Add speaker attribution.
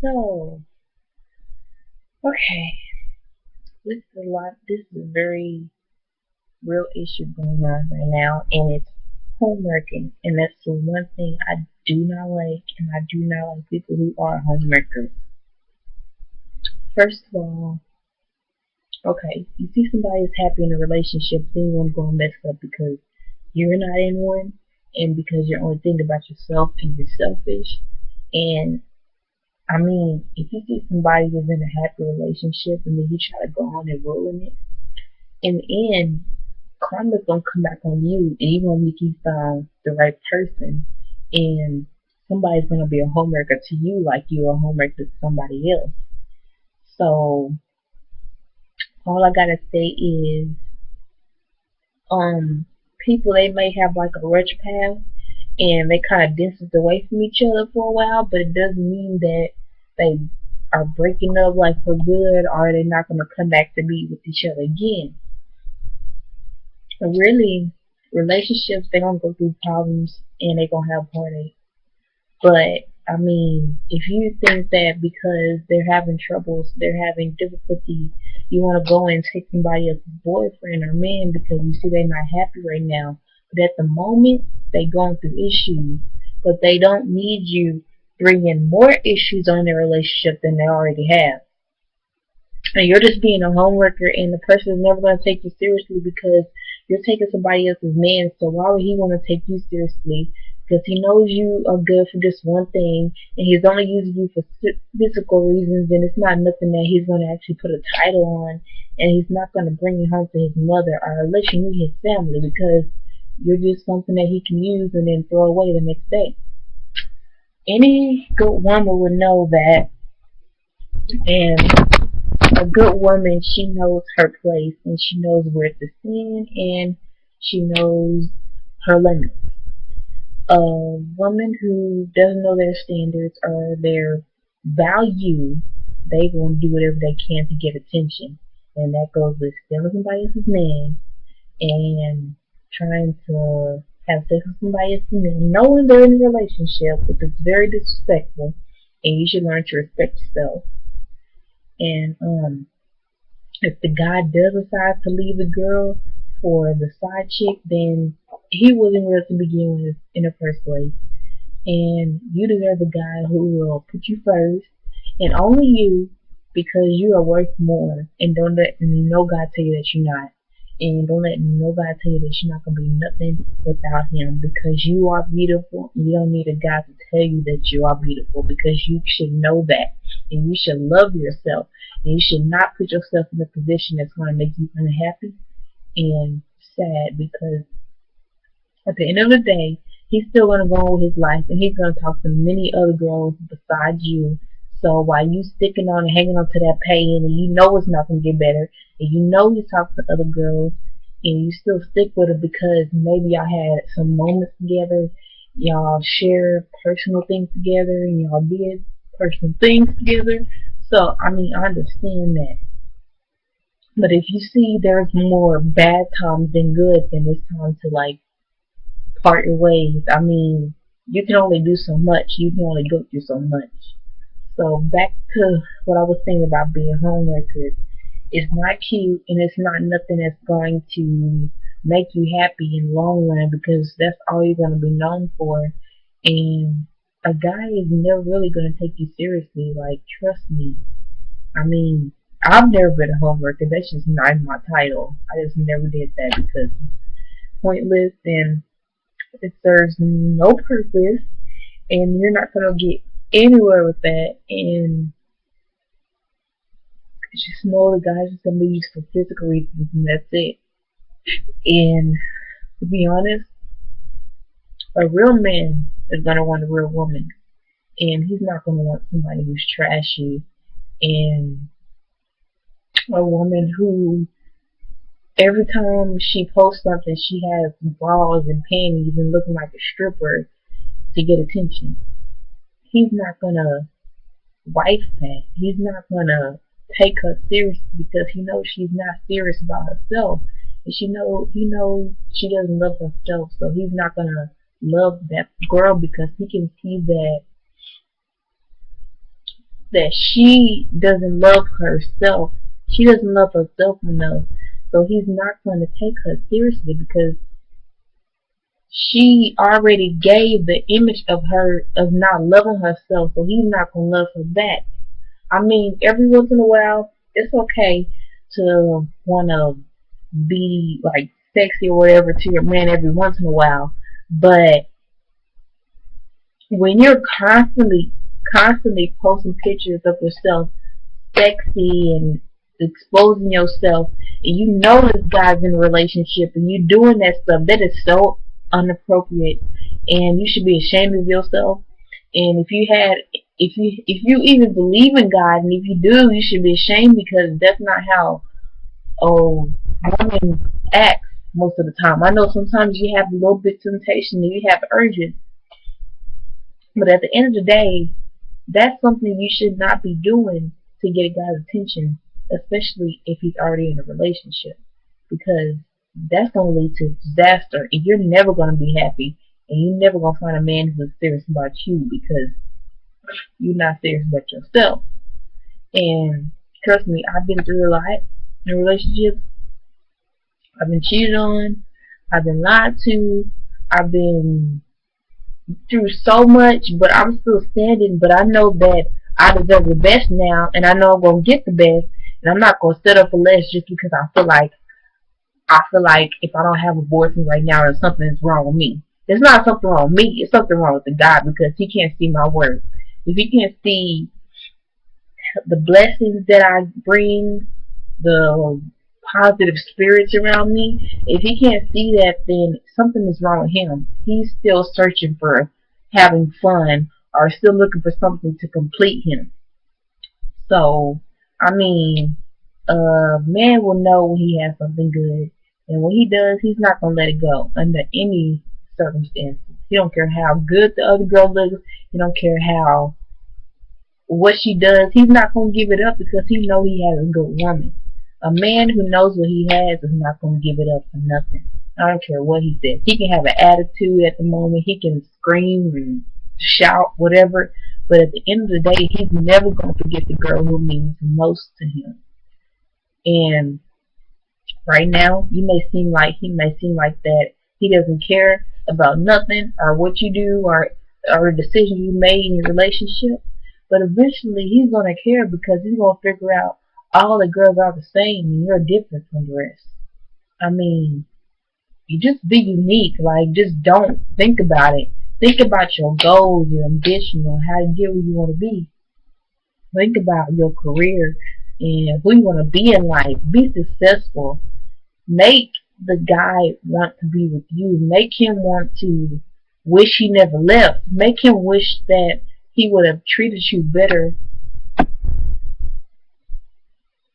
Speaker 1: So, okay, this is a lot. This is a very real issue going on right now, and it's homeworking, and that's the one thing I do not like, and I do not like people who are homeworkers. First of all, okay, you see somebody is happy in a relationship, then you want to go and mess up because you're not in one, and because you're only thinking about yourself and you're selfish. And I mean, if you see somebody who's in a happy relationship and then you try to go on and ruin it, in the end, karma's gonna come back on you, and even when you found the right person, and somebody's gonna be a homewrecker to you like you're a homewrecker to somebody else. So all I gotta say is, people they may have like a rich path, and they kind of distance away from each other for a while, but it doesn't mean that they are breaking up like for good, or they're not gonna come back to be with each other again. Really, relationships they're gonna go through problems and they're gonna have heartache. But I mean, if you think that because they're having troubles, they're having difficulties, you want to go and take somebody else's boyfriend or man because you see they're not happy right now. But at the moment, they're going through issues, but they don't need you bringing more issues on their relationship than they already have. And you're just being a homeworker, and the person is never going to take you seriously because you're taking somebody else's man. So why would he want to take you seriously? Because he knows you are good for just one thing, and he's only using you for physical reasons, and it's not nothing that he's going to actually put a title on, and he's not going to bring you home to his mother or let you meet his family because you're just something that he can use and then throw away the next day. Any good woman would know that, and a good woman, she knows her place and she knows where to stand and she knows her limits. A woman who doesn't know their standards or their value, they will do whatever they can to get attention. And that goes with stealing somebody else's man and trying to have sex with somebody else's man, knowing they're in a relationship, which is very disrespectful, and you should learn to respect yourself. And if the guy does decide to leave the girl for the side chick, then he wasn't real to begin with in the first place. And you deserve a guy who will put you first and only you because you are worth more. And don't let no guy tell you that you're not. And don't let no guy tell you that you're not going to be nothing without him because you are beautiful. You don't need a guy to tell you that you are beautiful because you should know that. And you should love yourself. And you should not put yourself in a position that's going to make you unhappy and sad because at the end of the day, he's still going to go on with his life and he's going to talk to many other girls besides you. So while you sticking on and hanging on to that pain and you know it's not going to get better and you know he's talking to other girls and you still stick with it because maybe y'all had some moments together, y'all shared personal things together and y'all did personal things together. So, I mean, I understand that. But if you see there's more bad times than good, then it's time to like part your ways. I mean, you can only do so much. You can only go through so much. So back to what I was saying about being homewreckers. It's not cute and it's not nothing that's going to make you happy in the long run because that's all you're going to be known for. And a guy is never really going to take you seriously. Like, trust me. I mean, I've never been a homewrecker. That's just not in my title. I just never did that because it's pointless and it serves no purpose, and you're not gonna get anywhere with that. And it's just know the guys just gonna be used for physical reasons, and that's it. And to be honest, a real man is gonna want a real woman, and he's not gonna want somebody who's trashy and a woman who every time she posts something, she has bras and panties and looking like a stripper to get attention. He's not gonna wife that. He's not gonna take her seriously because he knows she's not serious about herself. And he knows she doesn't love herself, so he's not gonna love that girl because he can see that that she doesn't love herself. She doesn't love herself enough. So he's not going to take her seriously because she already gave the image of her of not loving herself. So he's not going to love her back. I mean, every once in a while, it's okay to want to be like sexy or whatever to your man every once in a while. But when you're constantly posting pictures of yourself sexy and exposing yourself, and you know this guy's in a relationship and you doing that stuff, that is so inappropriate, and you should be ashamed of yourself. And if you even believe in God, and if you do, you should be ashamed because that's not how women act most of the time. I know sometimes you have a little bit of temptation and you have urges, but at the end of the day, that's something you should not be doing to get a guy's attention, especially if he's already in a relationship, because that's going to lead to disaster, and you're never going to be happy, and you're never going to find a man who's serious about you because you're not serious about yourself. And trust me, I've been through a lot in relationships. I've been cheated on. I've been lied to. I've been through so much, but I'm still standing. But I know that I deserve the best now, and I know I'm gonna get the best, and I'm not gonna settle for less just because I feel like if I don't have a boyfriend right now, there's something that's wrong with me. There's not something wrong with me. It's something wrong with the guy because he can't see my worth. If he can't see the blessings that I bring, the positive spirits around me, if he can't see that, then something is wrong with him. He's still searching for having fun or still looking for something to complete him. So, I mean, a man will know when he has something good. And when he does, he's not going to let it go under any circumstances. He don't care how good the other girl looks. He don't care how what she does. He's not going to give it up because he knows he has a good woman. A man who knows what he has is not going to give it up for nothing. I don't care what he says. He can have an attitude at the moment. He can scream and shout, whatever. But at the end of the day, he's never going to forget the girl who means most to him. And right now, he may seem like that he doesn't care about nothing or what you do or the decisions you made in your relationship. But eventually, he's going to care because he's going to figure out all the girls are the same and you're different from the rest. I mean, you just be unique. Like, just don't think about it. Think about your goals, your ambition, on how to get where you want to be. Think about your career and who you want to be in life. Be successful. Make the guy want to be with you. Make him want to wish he never left. Make him wish that he would have treated you better